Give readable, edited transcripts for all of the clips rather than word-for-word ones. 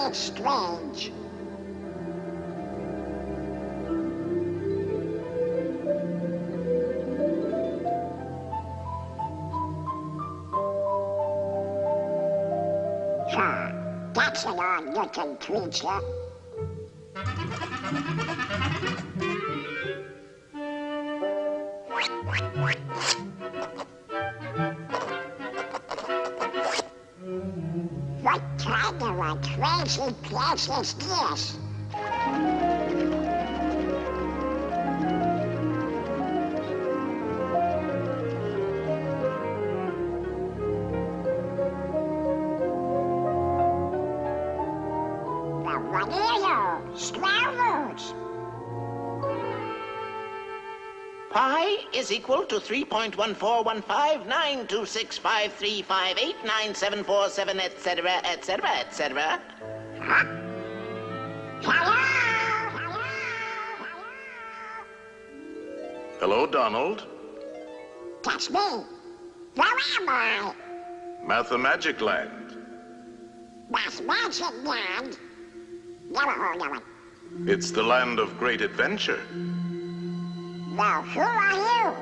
It's strange. That's an odd-looking creature. What kind of a crazy place is this? What are you? Squirrels? Pi is equal to 3.141592653589747, etc., etc., etc. Huh? Hello? Hello? Hello, Donald. That's me. Where am I? Mathmagic land. Mathmagic land? Never heard of it. It's the land of great adventure. Now, who are you?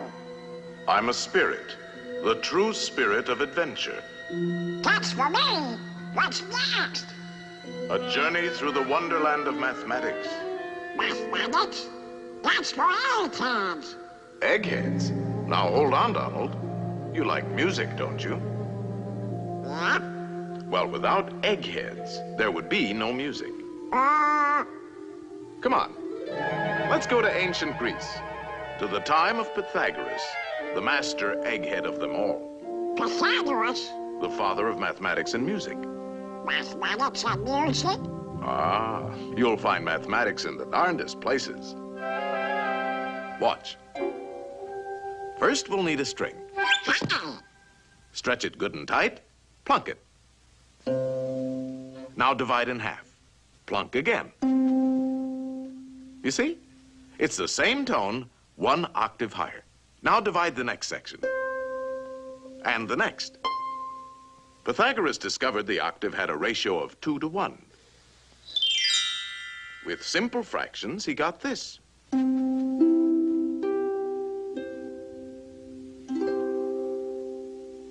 I'm a spirit, the true spirit of adventure. That's for me. What's next? A journey through the wonderland of mathematics. Mathematics? That's for eggheads. Eggheads? Now hold on, Donald. You like music, don't you? Yeah? Well, without eggheads, there would be no music. Come on. Let's go to ancient Greece, to the time of Pythagoras, the master egghead of them all. Pythagoras? The father of mathematics and music. Mathematics and music? Ah, you'll find mathematics in the darndest places. Watch. First, we'll need a string. Stretch it good and tight, plunk it. Now divide in half. Plunk again. You see? It's the same tone, one octave higher. Now divide the next section. And the next. Pythagoras discovered the octave had a ratio of 2 to 1. With simple fractions, he got this.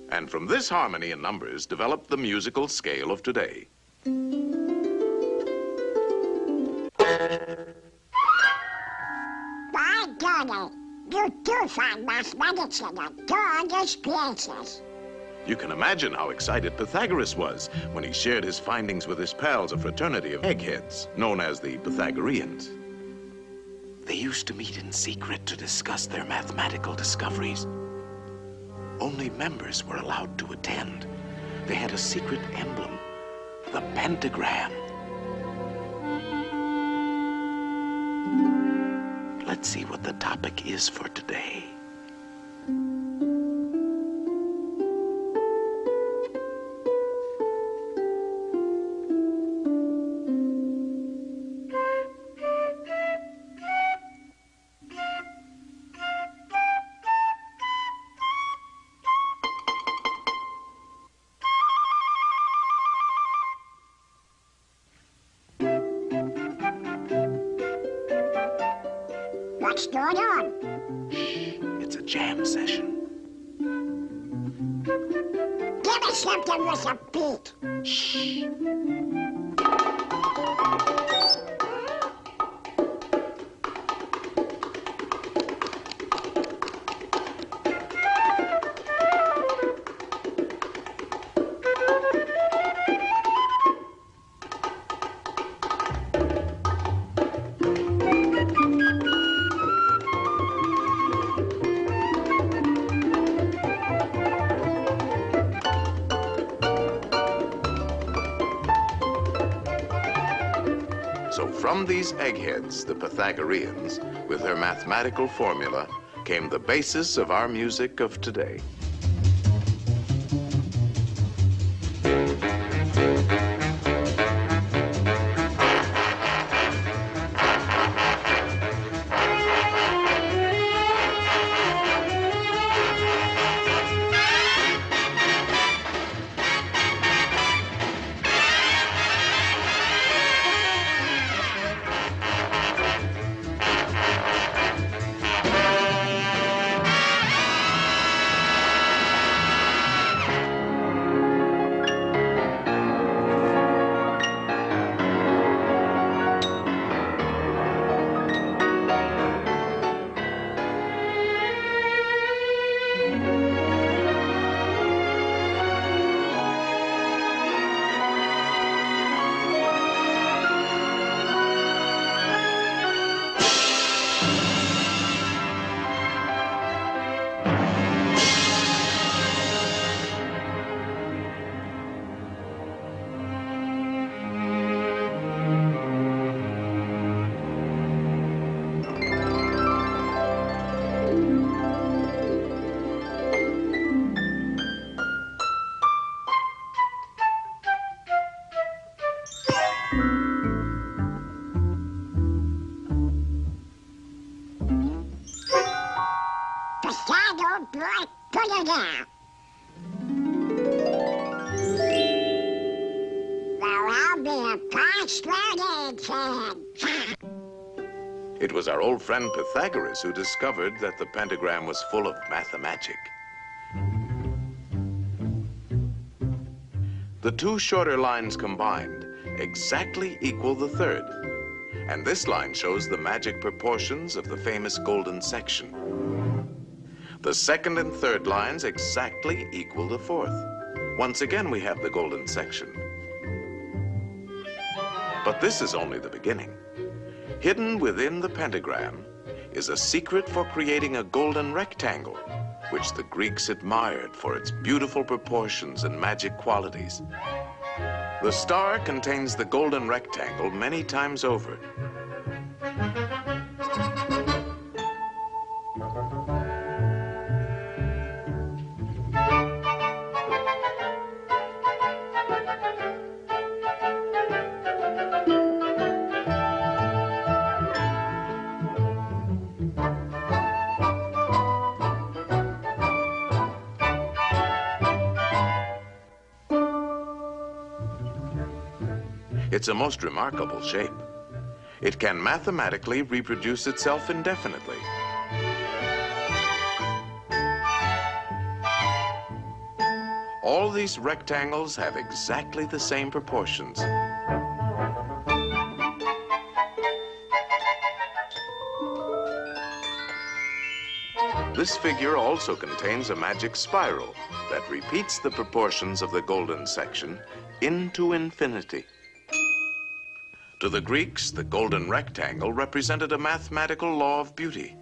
And from this harmony in numbers developed the musical scale of today. By golly, you do find mathematics in the darndest places. You can imagine how excited Pythagoras was when he shared his findings with his pals, a fraternity of eggheads, known as the Pythagoreans. They used to meet in secret to discuss their mathematical discoveries. Only members were allowed to attend. They had a secret emblem, the pentagram. Let's see what the topic is for today. What's going on? Shh, it's a jam session. Give me something with a beat. Shh. So from these eggheads, the Pythagoreans, with their mathematical formula, came the basis of our music of today. Shadow boy, put it down. Well, I'll be a password fan. It was our old friend Pythagoras who discovered that the pentagram was full of mathmagic. The two shorter lines combined exactly equal the third. And this line shows the magic proportions of the famous golden section. The second and third lines exactly equal the fourth. Once again, we have the golden section. But this is only the beginning. Hidden within the pentagram is a secret for creating a golden rectangle, which the Greeks admired for its beautiful proportions and magic qualities. The star contains the golden rectangle many times over. It's a most remarkable shape. It can mathematically reproduce itself indefinitely. All these rectangles have exactly the same proportions. This figure also contains a magic spiral that repeats the proportions of the golden section into infinity. To the Greeks, the golden rectangle represented a mathematical law of beauty.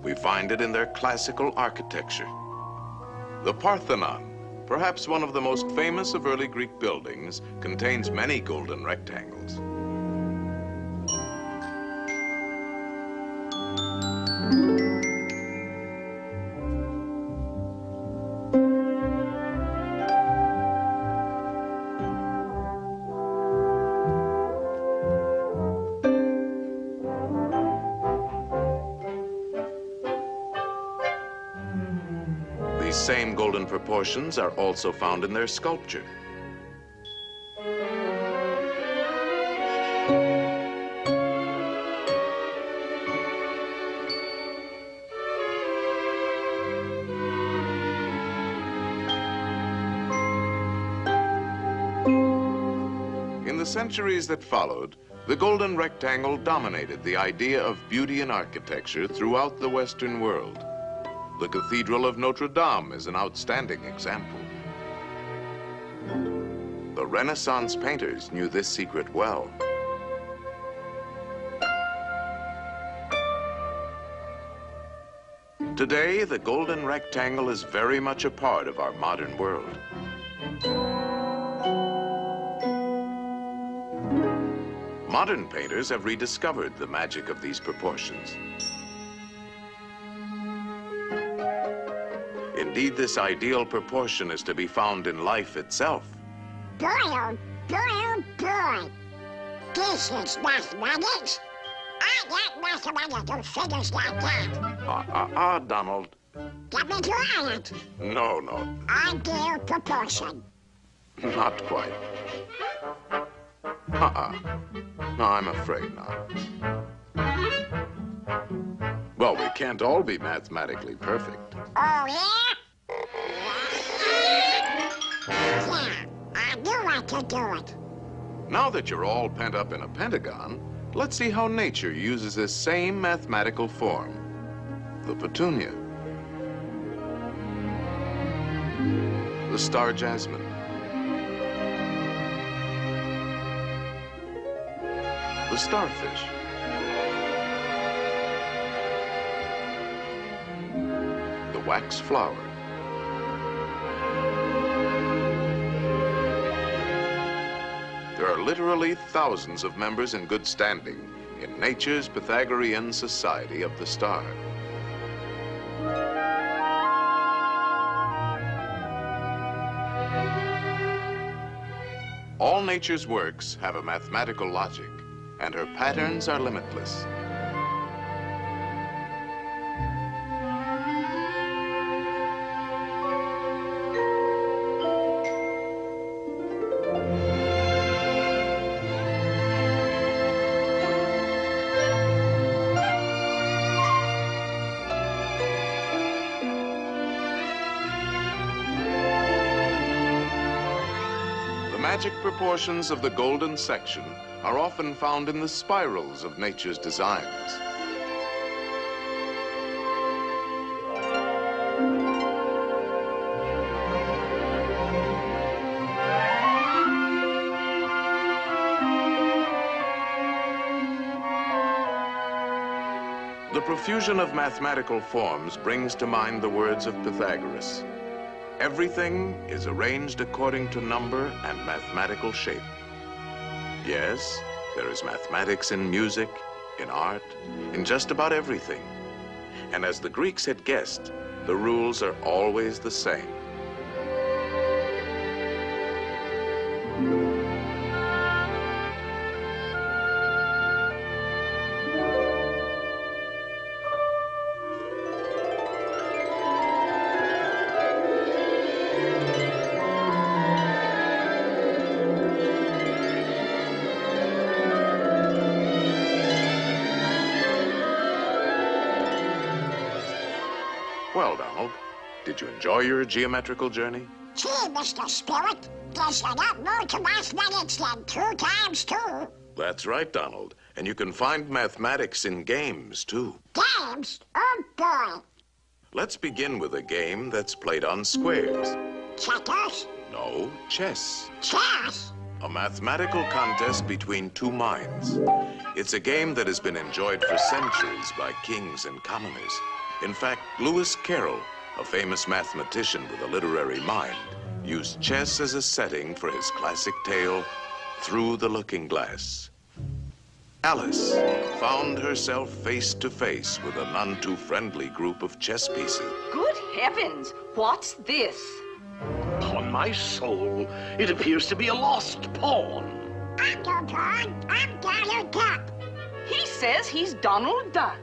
We find it in their classical architecture. The Parthenon, perhaps one of the most famous of early Greek buildings, contains many golden rectangles. These same golden proportions are also found in their sculpture. In the centuries that followed, the golden rectangle dominated the idea of beauty in architecture throughout the Western world. The Cathedral of Notre Dame is an outstanding example. The Renaissance painters knew this secret well. Today, the golden rectangle is very much a part of our modern world. Modern painters have rediscovered the magic of these proportions. Indeed, this ideal proportion is to be found in life itself. Boy, oh boy, oh boy. This is mathematics. I got mathematical figures like that. Donald. Get me to it. No, no, Ideal proportion. not quite. No, I'm afraid not. Well, we can't all be mathematically perfect. Oh, yeah? Yeah, I knew I could do it. Now that you're all pent up in a pentagon, let's see how nature uses this same mathematical form, the petunia, the star jasmine, the starfish, the wax flower, there are literally thousands of members in good standing in nature's Pythagorean Society of the Star. All nature's works have a mathematical logic, and her patterns are limitless. The magic proportions of the golden section are often found in the spirals of nature's designs. The profusion of mathematical forms brings to mind the words of Pythagoras. Everything is arranged according to number and mathematical shape. Yes, there is mathematics in music, in art, in just about everything. And as the Greeks had guessed, the rules are always the same. Well, Donald, did you enjoy your geometrical journey? Gee, Mr. Spirit, there's a lot more to mathematics than 2 times 2. That's right, Donald. And you can find mathematics in games, too. Games? Oh, boy. Let's begin with a game that's played on squares. Checkers? No, chess. Chess? A mathematical contest between two minds. It's a game that has been enjoyed for centuries by kings and commoners. In fact, Lewis Carroll, a famous mathematician with a literary mind, used chess as a setting for his classic tale, Through the Looking Glass. Alice found herself face to face with a none too friendly group of chess pieces. Good heavens, what's this? Upon my soul, it appears to be a lost pawn. I'm no pawn. I'm Donald Duck. He says he's Donald Duck.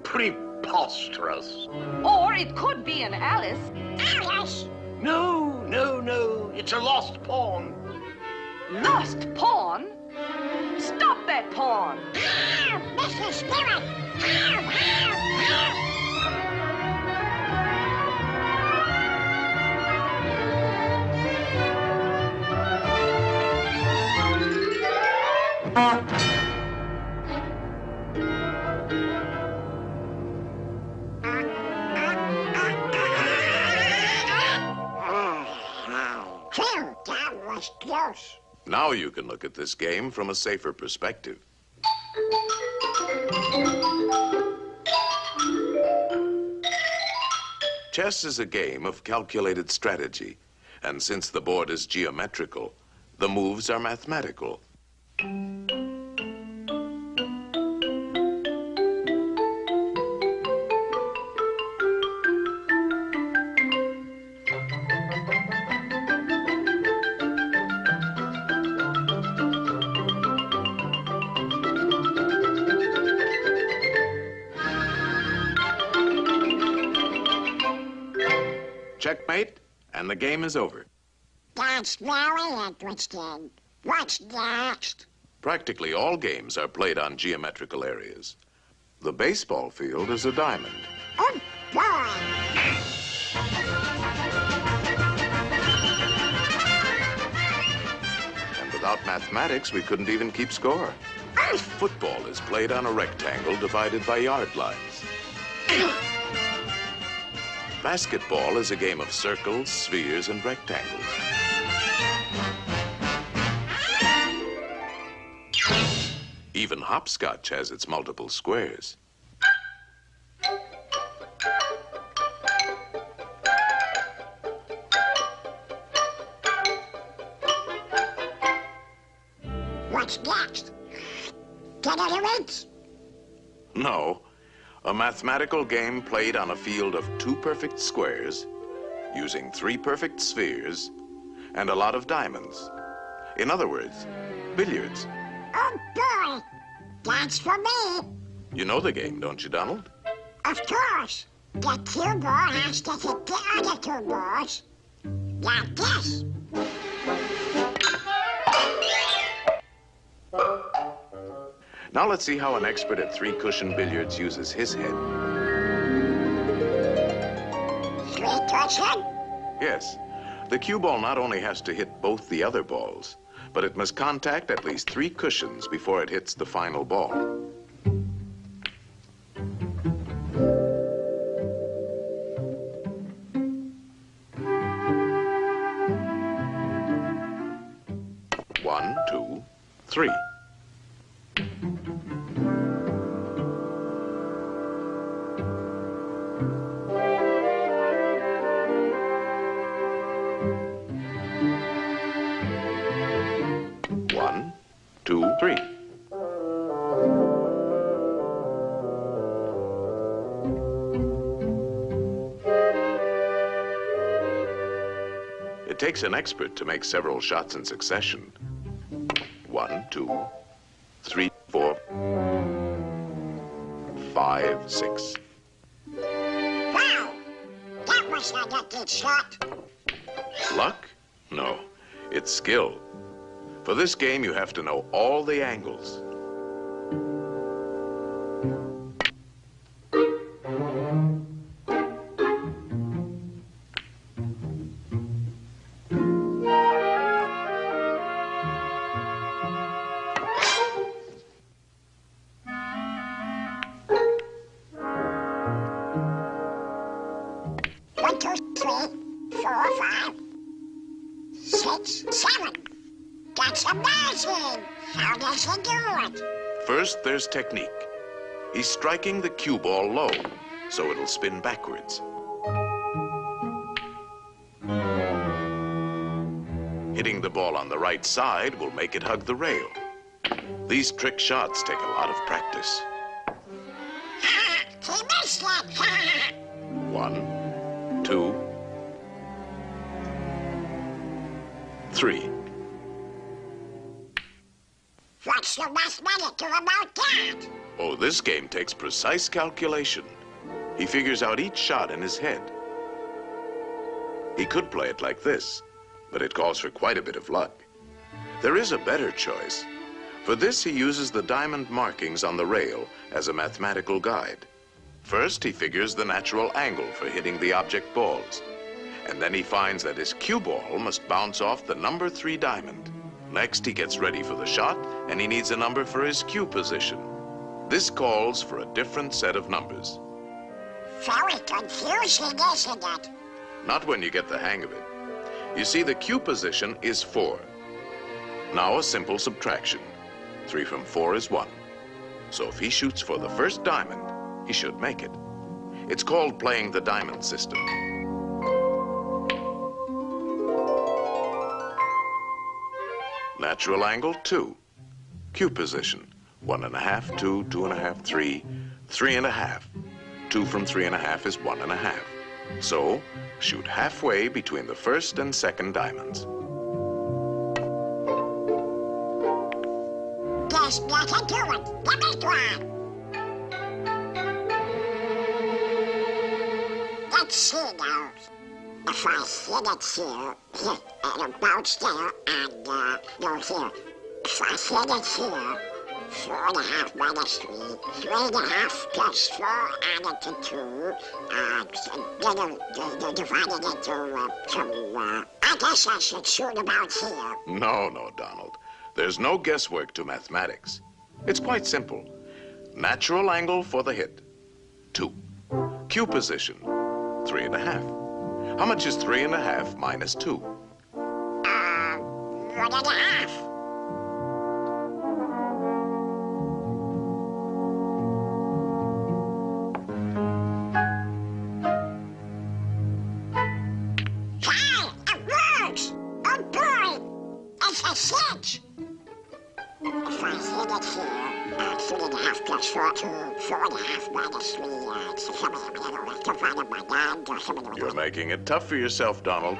Preposterous. Or it could be an Alice. Alice? No, no, no. It's a lost pawn. Lost pawn? Stop that pawn! Ow, Mr. Spirit! Ow, ow, ow! Phew, that was close. Now you can look at this game from a safer perspective. Chess is a game of calculated strategy, and since the board is geometrical, the moves are mathematical. And the game is over. That's very interesting. What's next? Practically all games are played on geometrical areas. The baseball field is a diamond. Oh, boy. And without mathematics, we couldn't even keep score. Football is played on a rectangle divided by yard lines. Basketball is a game of circles, spheres, and rectangles. Even hopscotch has its multiple squares. What's next? Tournaments? No, a mathematical game played on a field of 2 perfect squares, using 3 perfect spheres, and a lot of diamonds. In other words, billiards. Oh, boy. That's for me. You know the game, don't you, Donald? Of course. The cue ball has to hit the other 2 balls. Like this. Now let's see how an expert at 3-cushion billiards uses his head. 3-cushion? Yes, the cue ball not only has to hit both the other balls, but it must contact at least 3 cushions before it hits the final ball. One, 2, 3. One, 2, 3. It takes an expert to make several shots in succession. 1, 2, 3, 4, 5, 6. Wow. That was a lucky shot. Luck? No, it's skill. For this game, you have to know all the angles. One, 2, 3, 4, 5, 6, 7. That's amazing! How does he do it? First, there's technique. He's striking the cue ball low, so it'll spin backwards. Hitting the ball on the right side will make it hug the rail. These trick shots take a lot of practice. He missed it! 1, 2, 3. What's the mathematical about that? Oh, this game takes precise calculation. He figures out each shot in his head. He could play it like this, but it calls for quite a bit of luck. There is a better choice. For this, he uses the diamond markings on the rail as a mathematical guide. First, he figures the natural angle for hitting the object balls. And then he finds that his cue ball must bounce off the number 3 diamond. Next, he gets ready for the shot, and he needs a number for his cue position. This calls for a different set of numbers. Very confusing, isn't it? Not when you get the hang of it. You see, the cue position is 4. Now a simple subtraction. 3 from 4 is 1. So if he shoots for the first diamond, he should make it. It's called playing the diamond system. Natural angle, 2. Cue position, 1.5, 2, 2.5, 3, 3.5. 2 from 3.5 is 1.5. So, shoot halfway between the first and second diamonds. There's nothing to it. Let me try. Let's see now. if I hit it here, it'll bounce there, and, no, here. If I hit it here, 4.5 minus 3, 3.5 plus 4 added to 2, then divided into 2, I guess I should shoot about here. No, no, Donald. There's no guesswork to mathematics. It's quite simple. Natural angle for the hit, 2. Cue position, 3.5. How much is 3.5 minus 2? 1.5. Hey, it works! Oh boy, it's a cinch! If I hit it here, 3.5 plus 4, 2, 4.5 minus 3, it's divided by 9, or something like You're that. making it tough for yourself, Donald.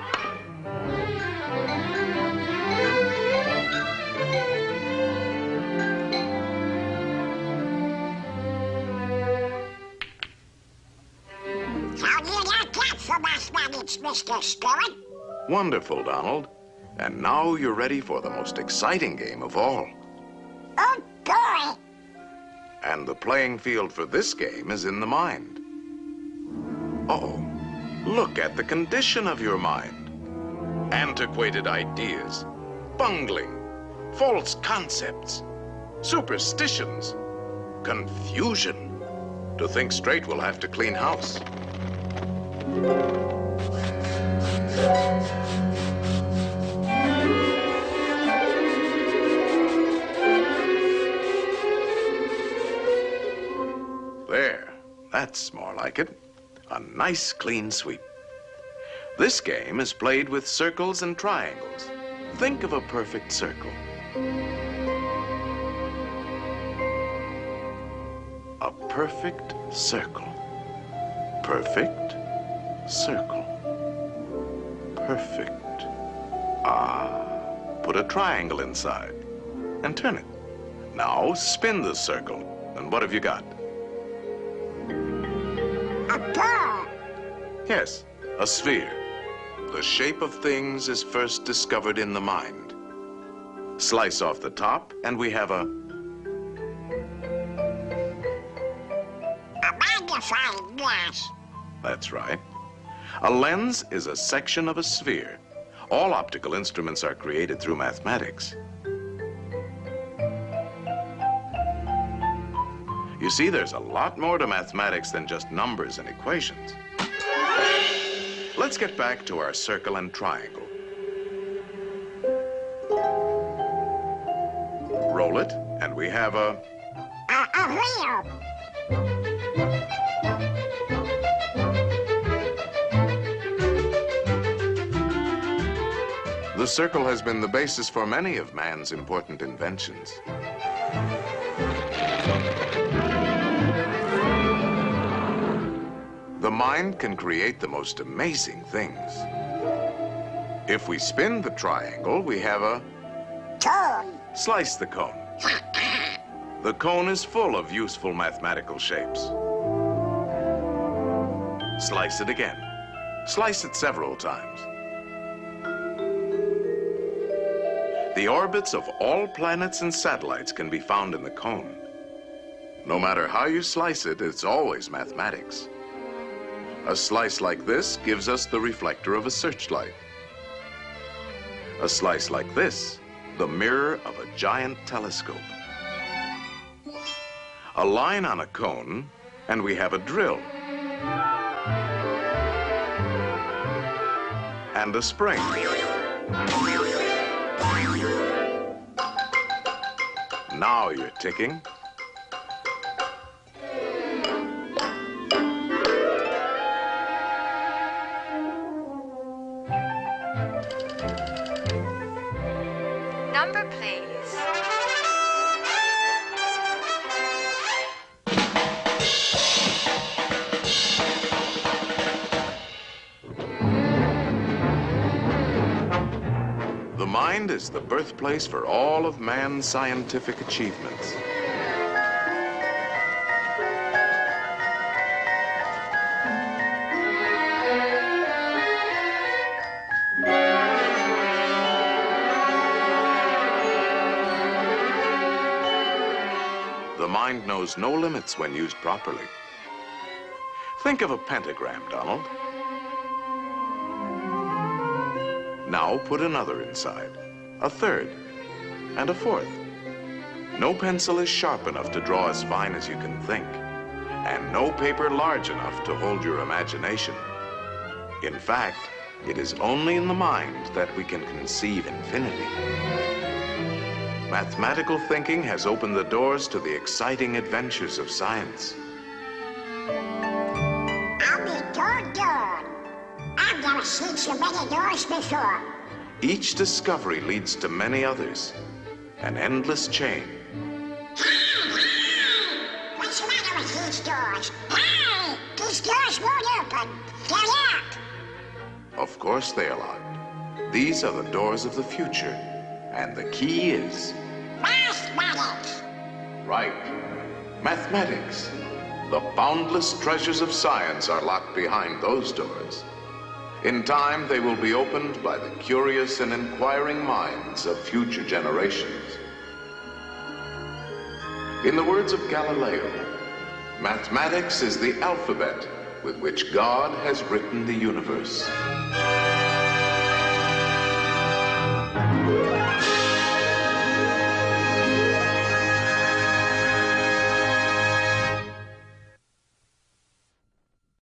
How do you like that for mathematics, Mr. Spirit? Wonderful, Donald. And now you're ready for the most exciting game of all. Oh boy! And the playing field for this game is in the mind. Uh-oh. Look at the condition of your mind. Antiquated ideas, bungling, false concepts, superstitions, confusion. To think straight, we'll have to clean house. There, that's more like it. A nice clean sweep. This game is played with circles and triangles. Think of a perfect circle. A perfect circle. Perfect circle. Perfect. Put a triangle inside and turn it. Now spin the circle. And what have you got? A ball! Yes, a sphere. The shape of things is first discovered in the mind. Slice off the top, and we have a magnifying glass. That's right. A lens is a section of a sphere. All optical instruments are created through mathematics. You see, there's a lot more to mathematics than just numbers and equations. Let's get back to our circle and triangle. Roll it, and we have a wheel. The circle has been the basis for many of man's important inventions. The mind can create the most amazing things. If we spin the triangle, we have a Cone. slice the cone. The cone is full of useful mathematical shapes. Slice it again. Slice it several times. The orbits of all planets and satellites can be found in the cone. No matter how you slice it, it's always mathematics. A slice like this gives us the reflector of a searchlight. A slice like this, the mirror of a giant telescope. A line on a cone, and we have a drill. And a spring. Now you're ticking. Number, please. The mind is the birthplace for all of man's scientific achievements. The mind knows no limits when used properly. Think of a pentagram, Donald. Now put another inside, a third, and a fourth. No pencil is sharp enough to draw as fine as you can think, and no paper large enough to hold your imagination. In fact, it is only in the mind that we can conceive infinity. Mathematical thinking has opened the doors to the exciting adventures of science. I'll be doggone. I've never seen so many doors before. Each discovery leads to many others, an endless chain. What's the matter with these doors? Hey! These doors won't open. They're locked. Of course they are locked. These are the doors of the future, and the key is... Mathematics. Right. Mathematics. The boundless treasures of science are locked behind those doors. In time, they will be opened by the curious and inquiring minds of future generations. In the words of Galileo, mathematics is the alphabet with which God has written the universe.